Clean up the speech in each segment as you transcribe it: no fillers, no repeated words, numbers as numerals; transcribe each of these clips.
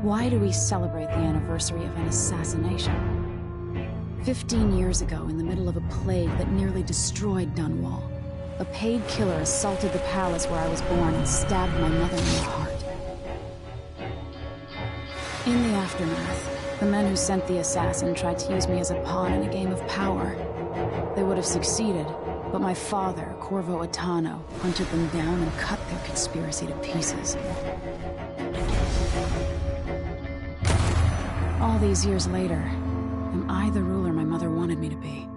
Why do we celebrate the anniversary of an assassination? 15 years ago, in the middle of a plague that nearly destroyed Dunwall, a paid killer assaulted the palace where I was born and stabbed my mother in the heart. In the aftermath, the men who sent the assassin tried to use me as a pawn in a game of power. They would have succeeded, but my father, Corvo Attano, hunted them down and cut their conspiracy to pieces. All these years later, am I the ruler my mother wanted me to be?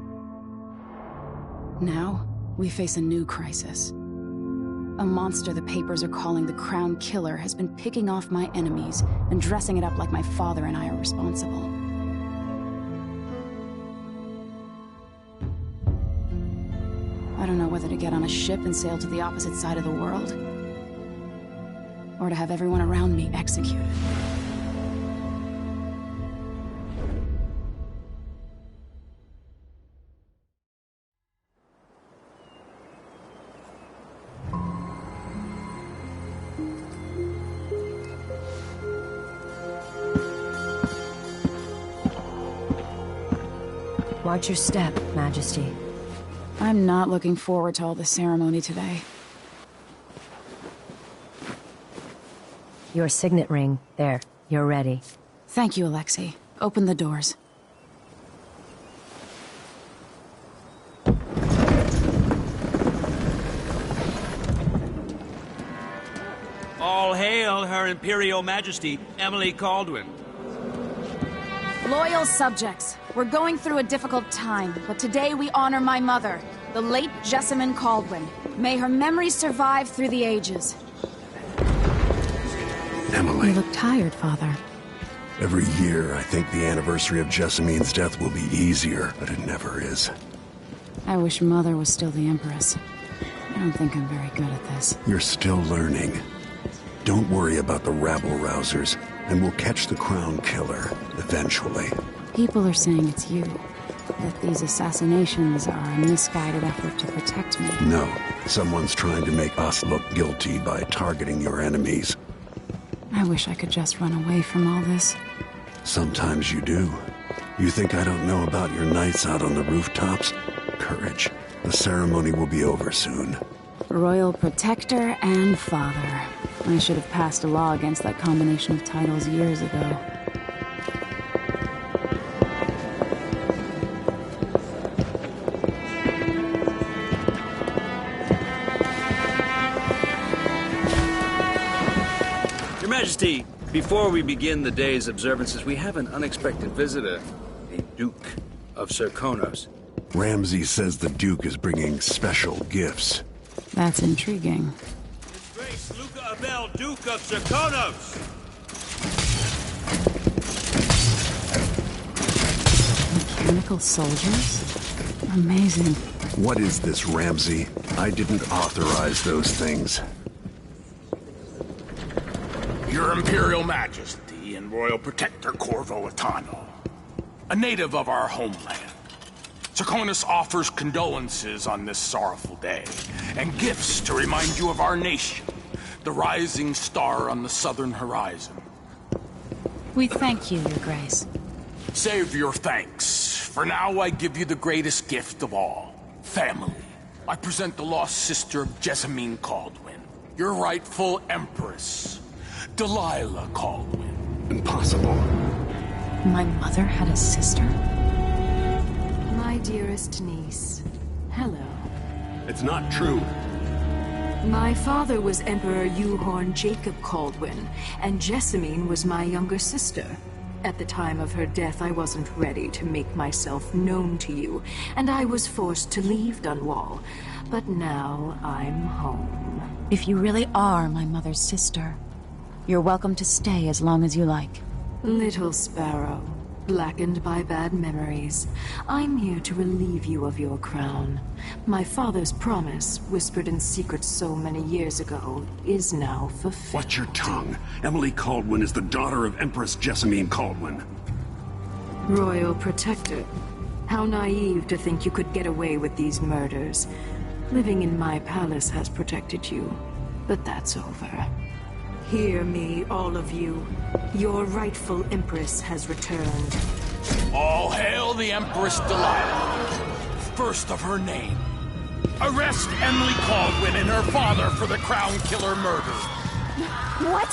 Now, we face a new crisis. A monster the papers are calling the Crown Killer has been picking off my enemies and dressing it up like my father and I are responsible. I don't know whether to get on a ship and sail to the opposite side of the world, or to have everyone around me executed. Watch your step, Majesty. I'm not looking forward to all the ceremony today. Your signet ring. There, you're ready. Thank you, Alexei. Open the doors. All hail Her Imperial Majesty, Emily Caldwin. Loyal subjects, we're going through a difficult time, but today we honor my mother, the late Jessamine Caldwin. May her memory survive through the ages. Emily. You look tired, Father. Every year, I think the anniversary of Jessamine's death will be easier, but it never is. I wish Mother was still the Empress. I don't think I'm very good at this. You're still learning. Don't worry about the rabble-rousers, and we'll catch the Crown Killer, eventually. People are saying it's you. That these assassinations are a misguided effort to protect me. No, someone's trying to make us look guilty by targeting your enemies. I wish I could just run away from all this. Sometimes you do. You think I don't know about your nights out on the rooftops? Courage. The ceremony will be over soon. Royal Protector and Father. I should have passed a law against that combination of titles years ago. Your Majesty, before we begin the day's observances, we have an unexpected visitor, the Duke of Serkonos. Ramsay says the Duke is bringing special gifts. That's intriguing. His Grace Luca Abel, Duke of Serkonos! Mechanical soldiers? Amazing. What is this, Ramsay? I didn't authorize those things. Your Imperial Majesty and Royal Protector Corvo Attano, a native of our homeland. Serkonos offers condolences on this sorrowful day, and gifts to remind you of our nation, the rising star on the southern horizon. We thank you, Your Grace. Save your thanks. For now, I give you the greatest gift of all, family. I present the lost sister of Jessamine Caldwin, your rightful Empress, Delilah Caldwin. Impossible. My mother had a sister? My dearest niece, hello. It's not true. My father was Emperor Euhorn Jacob Caldwin, and Jessamine was my younger sister. At the time of her death, I wasn't ready to make myself known to you, and I was forced to leave Dunwall. But now I'm home. If you really are my mother's sister, you're welcome to stay as long as you like. Little sparrow, blackened by bad memories, I'm here to relieve you of your crown. My father's promise, whispered in secret so many years ago, is now fulfilled. Watch your tongue. Emily Caldwin is the daughter of Empress Jessamine Caldwin. Royal Protector, how naive to think you could get away with these murders. Living in my palace has protected you, but that's over. Hear me, all of you. Your rightful Empress has returned. All hail the Empress Delilah, first of her name. Arrest Emily Caldwin and her father for the Crown Killer murder. What?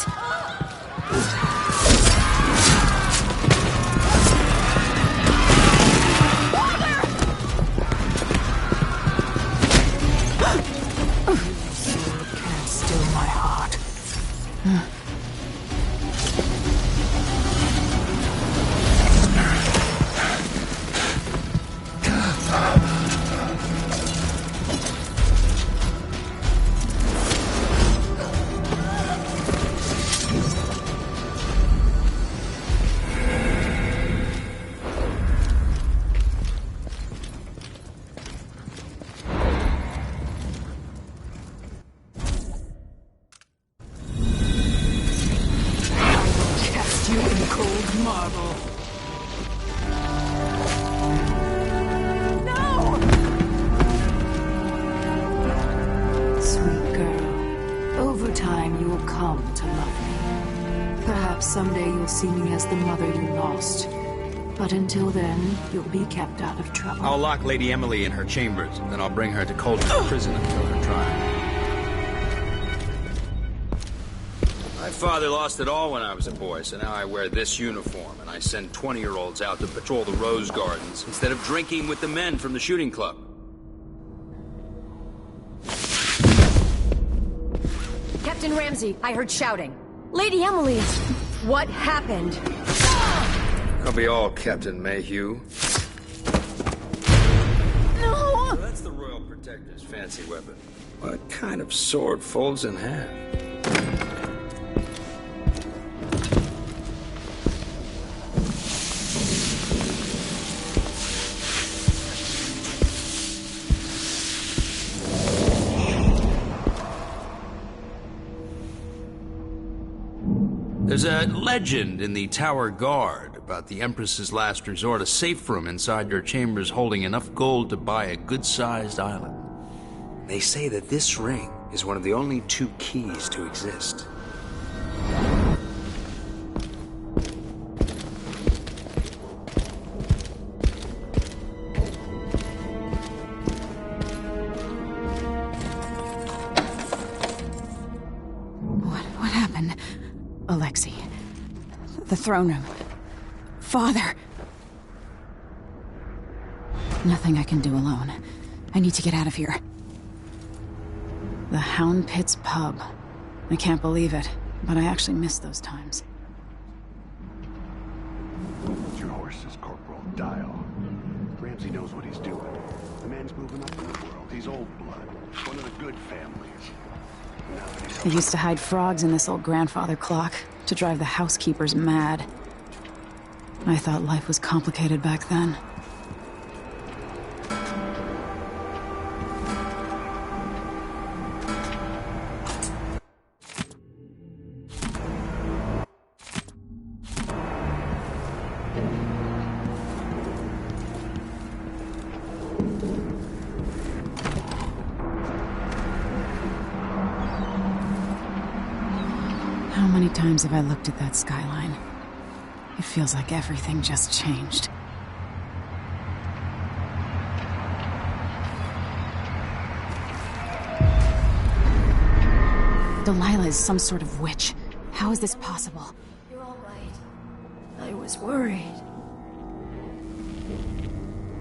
Can't still my heart. Someday you'll see me as the mother you lost. But until then, you'll be kept out of trouble. I'll lock Lady Emily in her chambers, then I'll bring her to Cauldron Prison until her trial. My father lost it all when I was a boy, so now I wear this uniform, and I send 20-year-olds out to patrol the rose gardens instead of drinking with the men from the shooting club. Captain Ramsey, I heard shouting. Lady Emily! What happened? I'll be all, Captain Mayhew. No! So that's the Royal Protector's fancy weapon. What kind of sword folds in half? There's a legend in the Tower Guard about the Empress's last resort, a safe room inside your chambers holding enough gold to buy a good-sized island. They say that this ring is one of the only 2 keys to exist. What happened? Alexei. The throne room. Father. Nothing I can do alone. I need to get out of here. The Hound Pits pub. I can't believe it, but I actually miss those times. It's your horses, Corporal. Dial. Ramsey knows what he's doing. The man's moving up in the world. He's old blood. One of the good families. I used to hide frogs in this old grandfather clock to drive the housekeepers mad. I thought life was complicated back then. How many times have I looked at that skyline? It feels like everything just changed. Delilah is some sort of witch. How is this possible? You're all right. I was worried.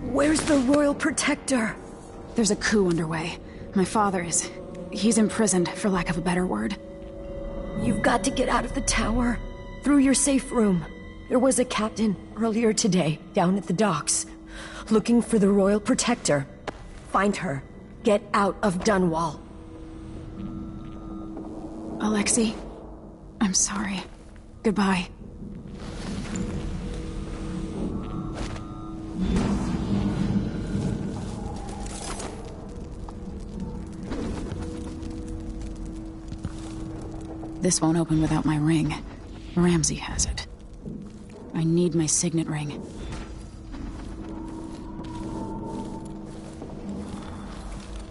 Where's the Royal Protector? There's a coup underway. My father is... he's imprisoned, for lack of a better word. You've got to get out of the tower. Through your safe room. There was a captain earlier today, down at the docks. Looking for the Royal Protector. Find her. Get out of Dunwall. Alexei, I'm sorry. Goodbye. This won't open without my ring. Ramsey has it. I need my signet ring.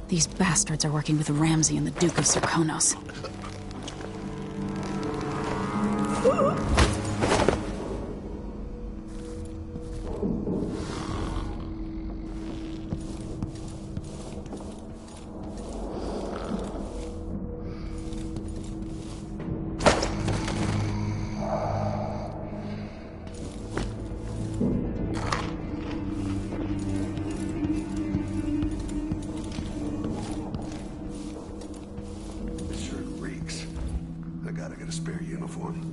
These bastards are working with Ramsey and the Duke of Serkonos. I gotta get a spare uniform.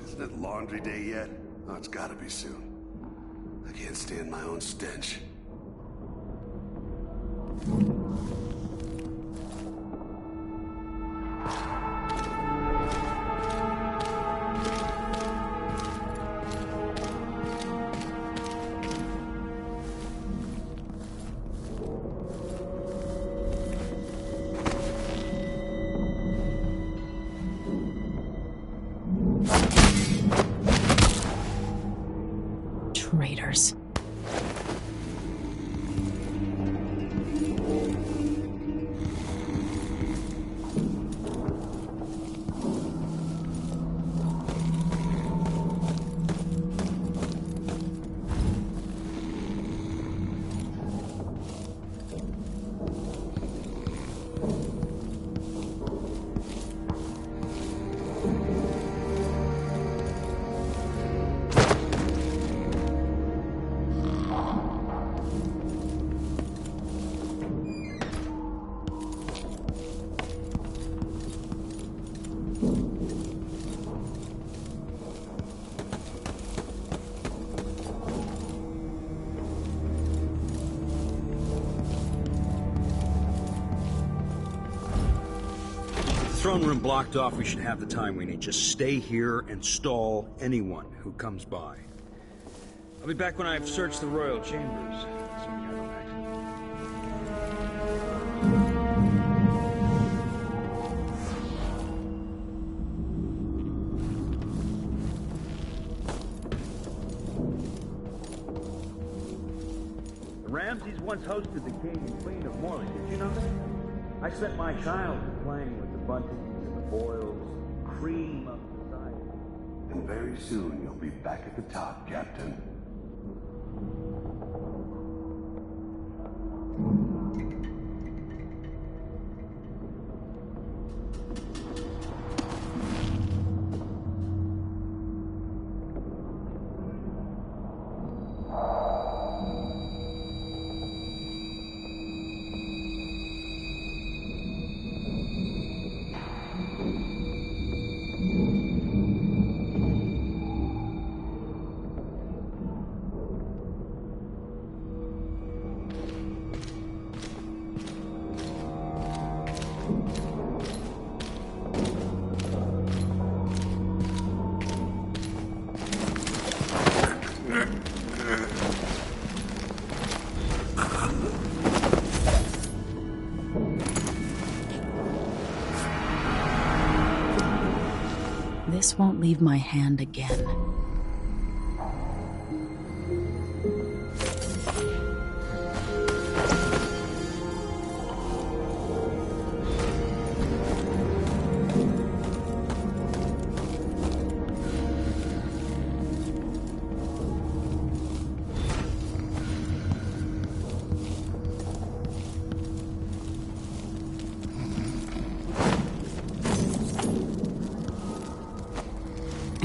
Isn't it laundry day yet? Oh, it's gotta be soon. I can't stand my own stench. Traitors. Throne room blocked off, we should have the time we need. Just stay here and stall anyone who comes by. I'll be back when I've searched the royal chambers. Assuming I don't accidentally. The Ramses once hosted the king and queen of Morley. Did you know that? I spent my childhood playing with the buntings and the boils, cream of society. And very soon you'll be back at the top, Captain. This won't leave my hand again.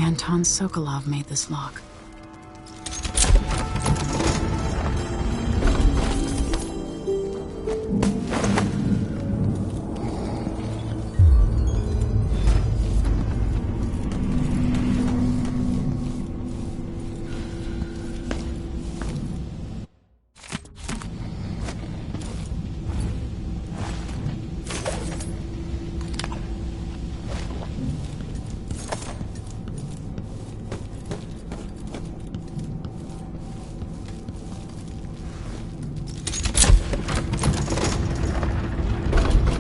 Anton Sokolov made this lock.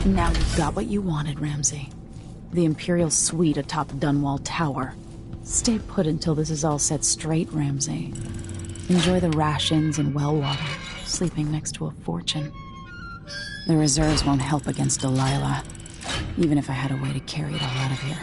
Now you've got what you wanted, Ramsey. The Imperial suite atop Dunwall Tower. Stay put until this is all set straight, Ramsey. Enjoy the rations and well water, sleeping next to a fortune. The reserves won't help against Delilah, even if I had a way to carry it all out of here.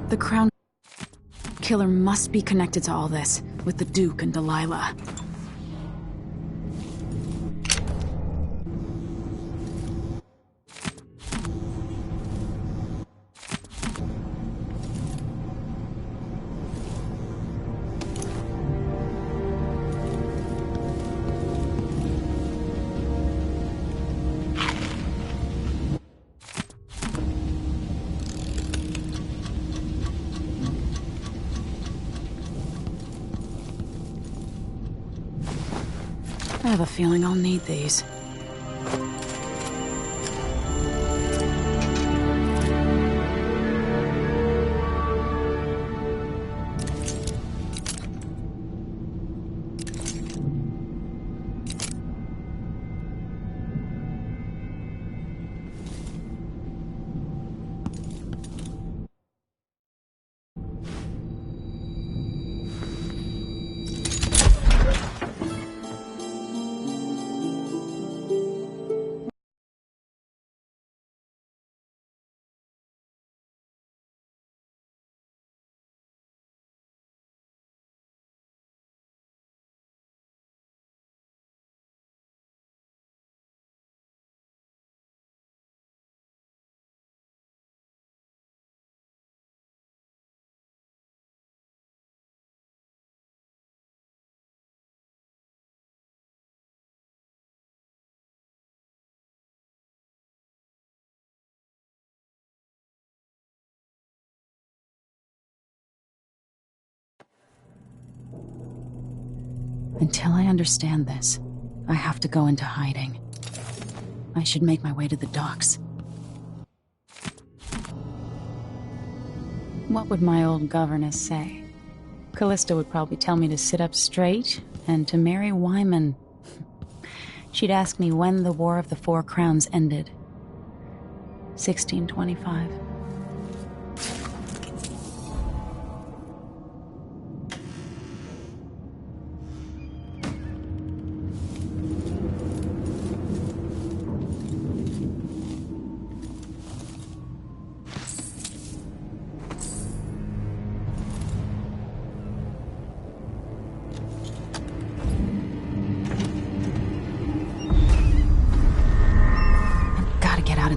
The Crown Killer must be connected to all this, with the Duke and Delilah. I have a feeling I'll need these. Until I understand this, I have to go into hiding. I should make my way to the docks. What would my old governess say? Callista would probably tell me to sit up straight and to marry Wyman. She'd ask me when the War of the Four Crowns ended. 1625.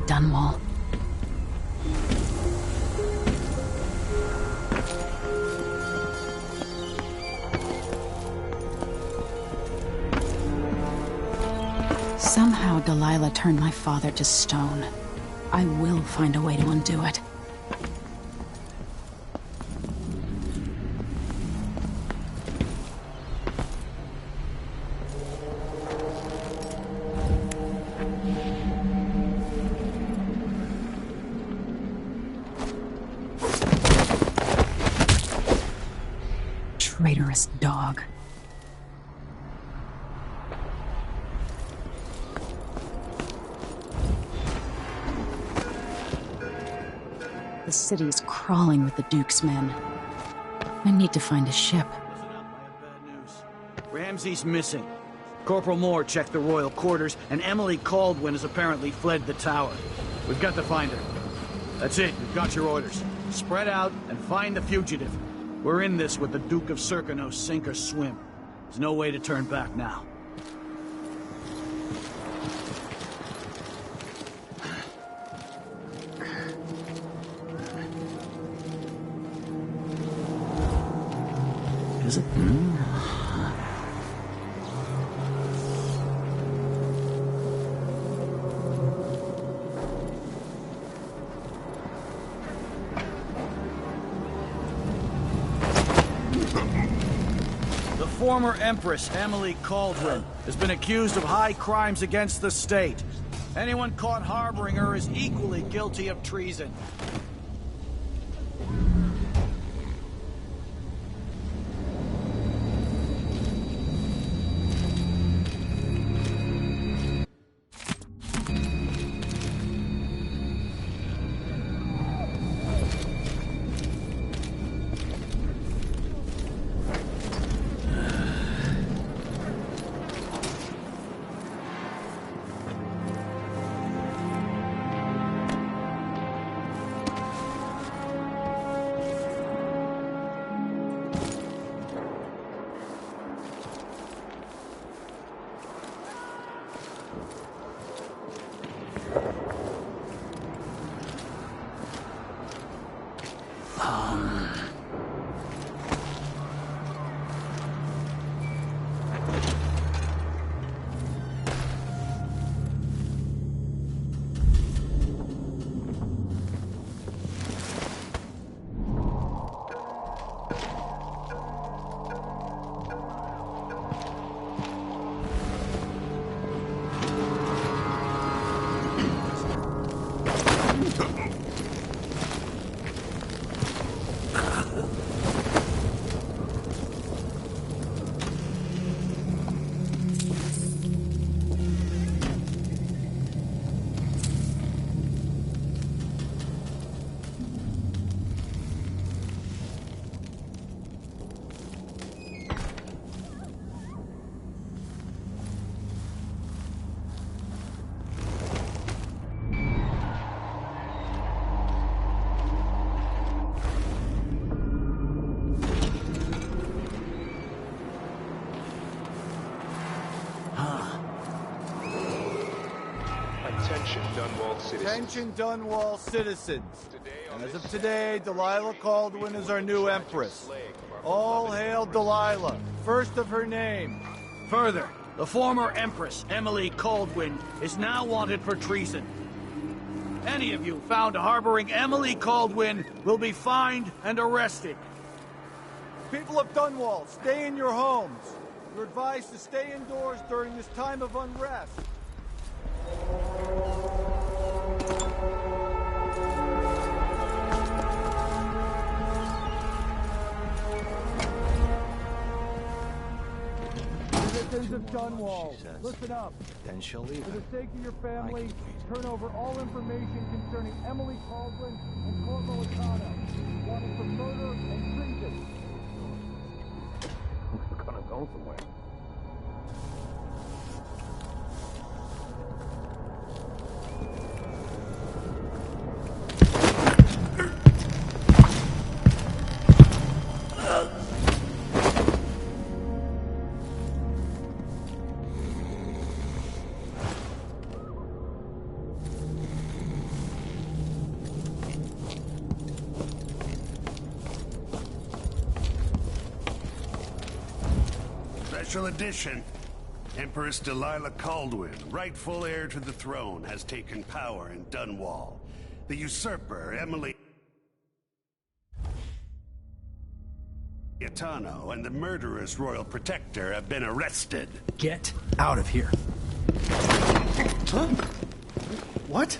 Dunwall. Somehow Delilah turned my father to stone. I will find a way to undo it. Traitorous dog. The city is crawling with the Duke's men. I need to find a ship. Listen up, I have bad news. Ramsey's missing. Corporal Moore checked the royal quarters, and Emily Caldwin has apparently fled the tower. We've got to find her. That's it, we've got your orders. Spread out and find the fugitive. We're in this with the Duke of Serkino, sink or swim. There's no way to turn back now. Is it? Former Empress Emily Caldwin has been accused of high crimes against the state. Anyone caught harboring her is equally guilty of treason. Attention Dunwall citizens. As of today, Delilah Caldwin is our new Empress. All hail Delilah, first of her name. Further, the former Empress, Emily Caldwin, is now wanted for treason. Any of you found harboring Emily Caldwin will be fined and arrested. People of Dunwall, stay in your homes. You're advised to stay indoors during this time of unrest. Citizens of Dunwall, listen up. Then she'll leave. For the sake of your family, turn over all information concerning Emily Caldwin and Corvo Atano, wanted for murder and treason. We're gonna go somewhere. Special edition. Empress Delilah Caldwin, rightful heir to the throne, has taken power in Dunwall. The usurper, Emily Atano, and the murderous royal protector have been arrested. Get out of here. Huh? What?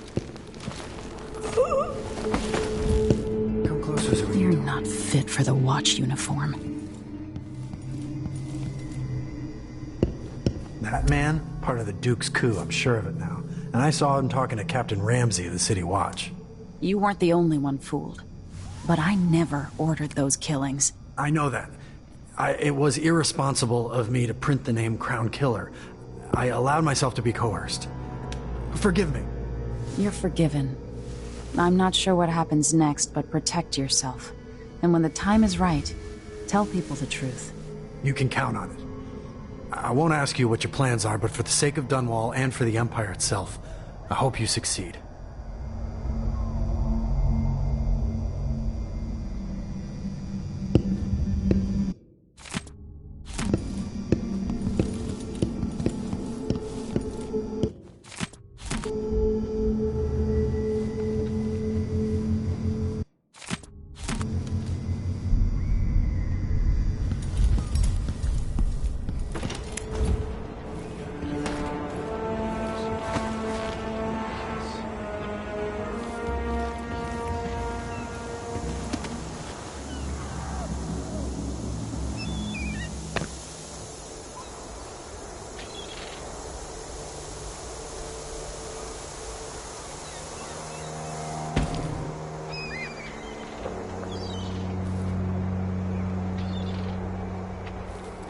Come closer so we You're not fit for the watch uniform. That man, part of the Duke's coup, I'm sure of it now. And I saw him talking to Captain Ramsey of the City Watch. You weren't the only one fooled. But I never ordered those killings. I know that. It was irresponsible of me to print the name Crown Killer. I allowed myself to be coerced. Forgive me. You're forgiven. I'm not sure what happens next, but protect yourself. And when the time is right, tell people the truth. You can count on it. I won't ask you what your plans are, but for the sake of Dunwall and for the Empire itself, I hope you succeed.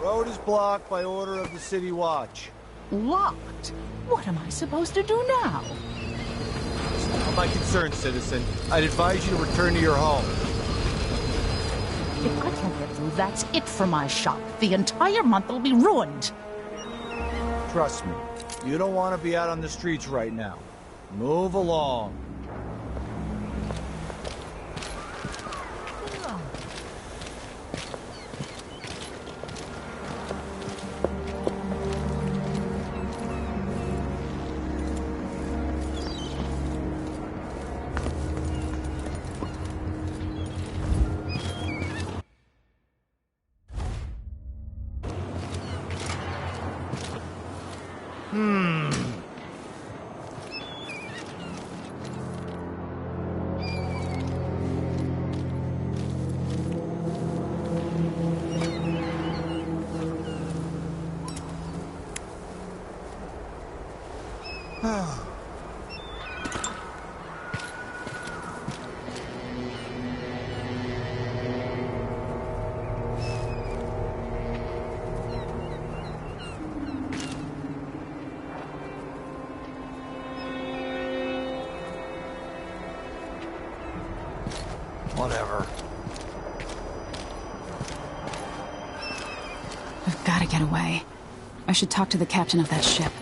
Road is blocked by order of the City Watch. Locked? What am I supposed to do now? It's not my concern, citizen. I'd advise you to return to your home. If I can't get through, that's it for my shop. The entire month will be ruined. Trust me, you don't want to be out on the streets right now. Move along. Whatever. I've got to get away. I should talk to the captain of that ship.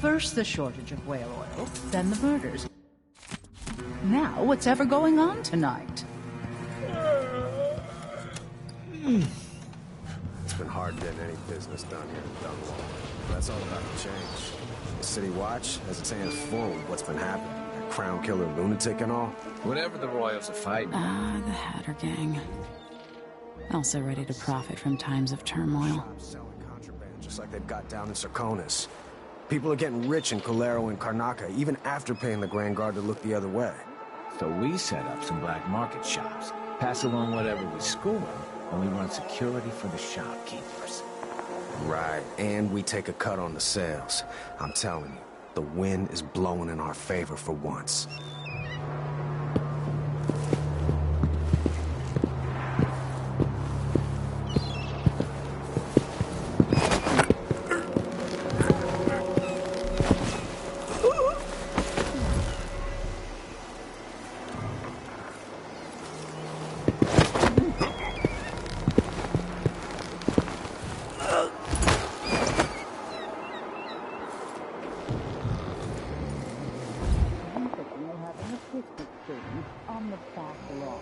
First the shortage of whale oil, then the murders. Now, what's ever going on tonight? It's been hard getting any business done here in Dunwall. That's all about to change. The City Watch has its hands full with what's been happening. That crown killer lunatic and all. Whatever the Royals are fighting. Ah, the Hatter Gang. Also ready to profit from times of turmoil. Selling contraband just like they've got down in Sarkonis. People are getting rich in Colero and Karnaca, even after paying the Grand Guard to look the other way. So we set up some black market shops, pass along whatever we score, and we run security for the shopkeepers. Right, and we take a cut on the sales. I'm telling you, the wind is blowing in our favor for once. On the back lawn.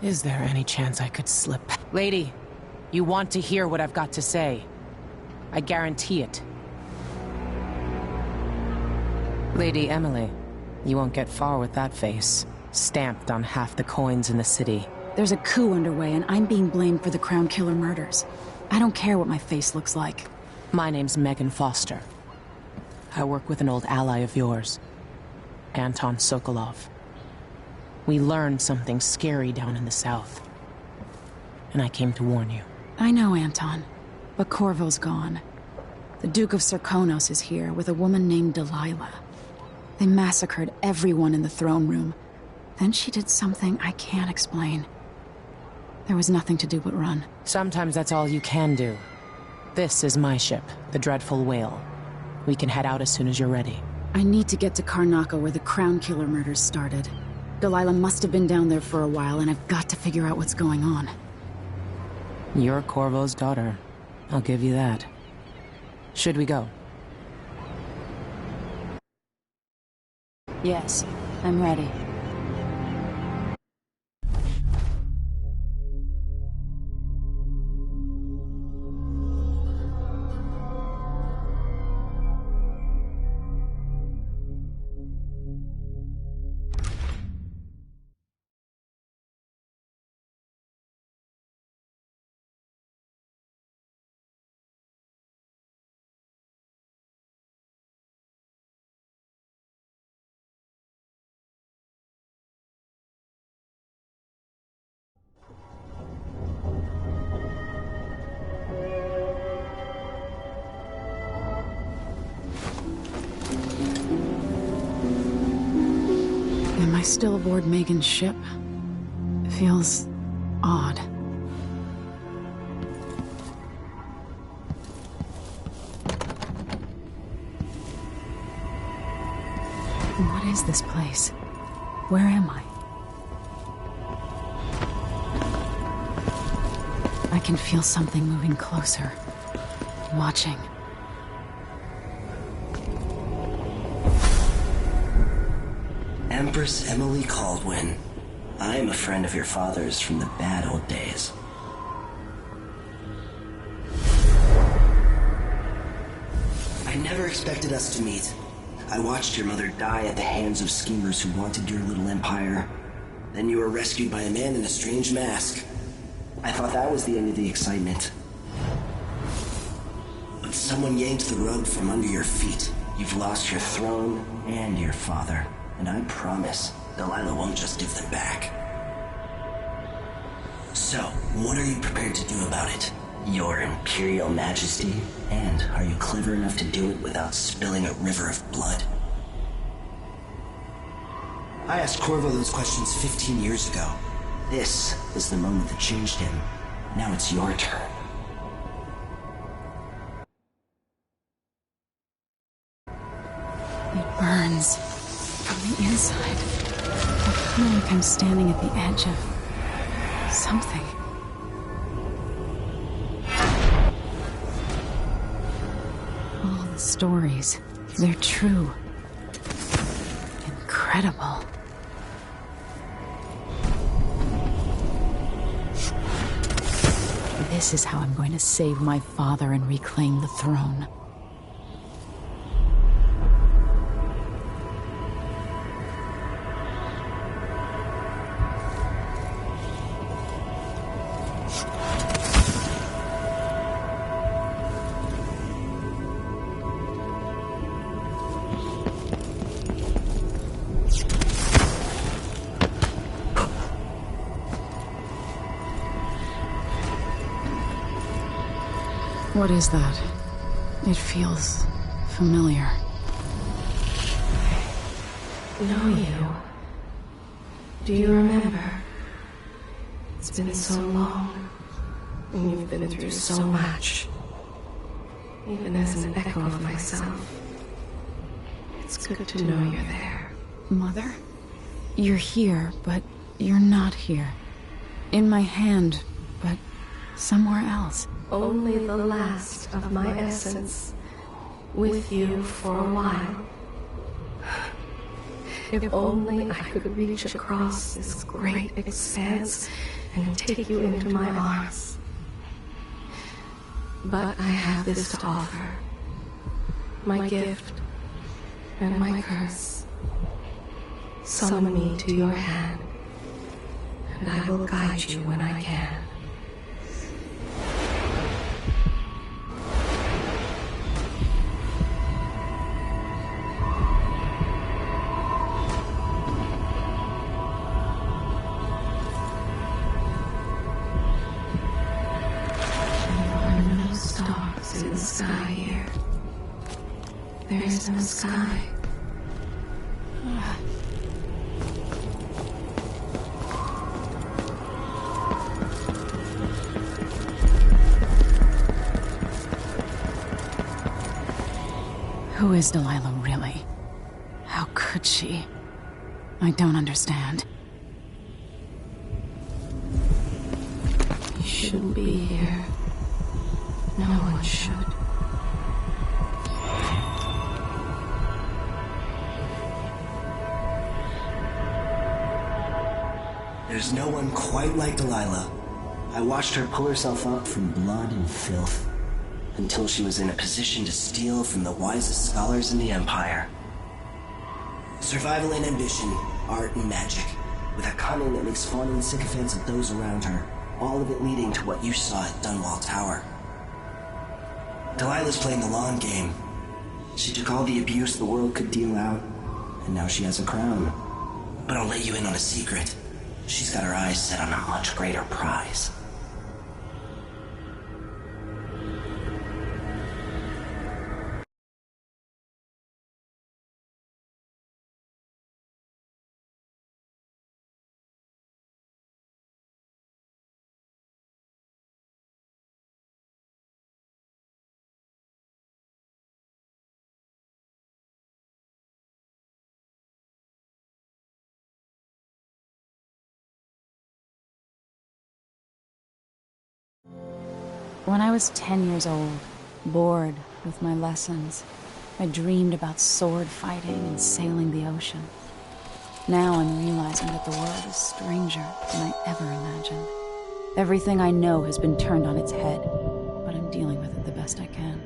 Is there any chance I could slip? Lady, you want to hear what I've got to say. I guarantee it. Lady Emily, you won't get far with that face. Stamped on half the coins in the city. There's a coup underway, and I'm being blamed for the Crown Killer murders. I don't care what my face looks like. My name's Megan Foster. I work with an old ally of yours, Anton Sokolov. We learned something scary down in the south, and I came to warn you. I know, Anton, but Corvo's gone. The Duke of Sarkonos is here with a woman named Delilah. They massacred everyone in the throne room. Then she did something I can't explain. There was nothing to do but run. Sometimes that's all you can do. This is my ship, the Dreadful Whale. We can head out as soon as you're ready. I need to get to Karnaca where the Crown Killer murders started. Delilah must have been down there for a while, and I've got to figure out what's going on. You're Corvo's daughter. I'll give you that. Should we go? Yes, I'm ready. Am I still aboard Megan's ship? It feels odd. What is this place? Where am I? I can feel something moving closer. Watching. Empress Emily Caldwin. I am a friend of your father's from the bad old days. I never expected us to meet. I watched your mother die at the hands of schemers who wanted your little empire. Then you were rescued by a man in a strange mask. I thought that was the end of the excitement. But someone yanked the rug from under your feet. You've lost your throne and your father, and I promise Delilah won't just give them back. So, what are you prepared to do about it? Your Imperial Majesty? And are you clever enough to do it without spilling a river of blood? I asked Corvo those questions 15 years ago. This is the moment that changed him. Now it's your turn. It burns from the inside. I feel like I'm standing at the edge of something. All the stories, they're true. Incredible. This is how I'm going to save my father and reclaim the throne. What is that? It feels familiar. Know you. Do you remember? It's been so long, and you've been through so much. Even as an echo of myself, it's good to know you're there. Mother? You're here, but you're not here. In my hand, but somewhere else. Only the last of my essence, with you for a while. If only I could reach across this great expanse and take you into my arms. But I have this to offer. My gift and my curse. Summon me to your hand, and I will guide you when I can. In the sky here. There is no sky. Who is Delilah really? How could she? I don't understand. You shouldn't be here. No one should. There's no one quite like Delilah. I watched her pull herself up from blood and filth, until she was in a position to steal from the wisest scholars in the Empire. Survival and ambition, art and magic, with a cunning that makes fawning sycophants of those around her, all of it leading to what you saw at Dunwall Tower. Delilah's playing the long game. She took all the abuse the world could deal out, and now she has a crown. But I'll let you in on a secret. She's got her eyes set on a much greater prize. When I was 10 years old, bored with my lessons, I dreamed about sword fighting and sailing the ocean. Now I'm realizing that the world is stranger than I ever imagined. Everything I know has been turned on its head, but I'm dealing with it the best I can.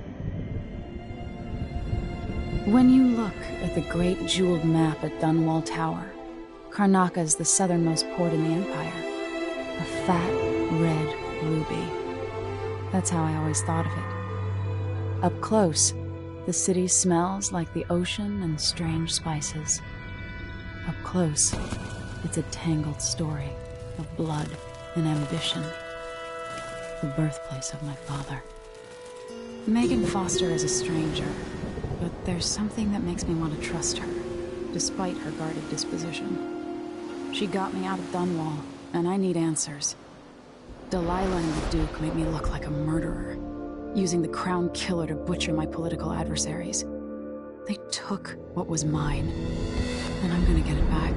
When you look at the great jeweled map at Dunwall Tower, Karnaca is the southernmost port in the Empire. A fat, red ruby. That's how I always thought of it. Up close, The city smells like the ocean and strange spices. Up close, it's a tangled story of blood and ambition. The birthplace of my father. Megan Foster is a stranger, but there's something that makes me want to trust her, despite her guarded disposition. She got me out of Dunwall, and I need answers. Delilah and the Duke made me look like a murderer, using the Crown Killer to butcher my political adversaries. They took what was mine, and I'm gonna get it back.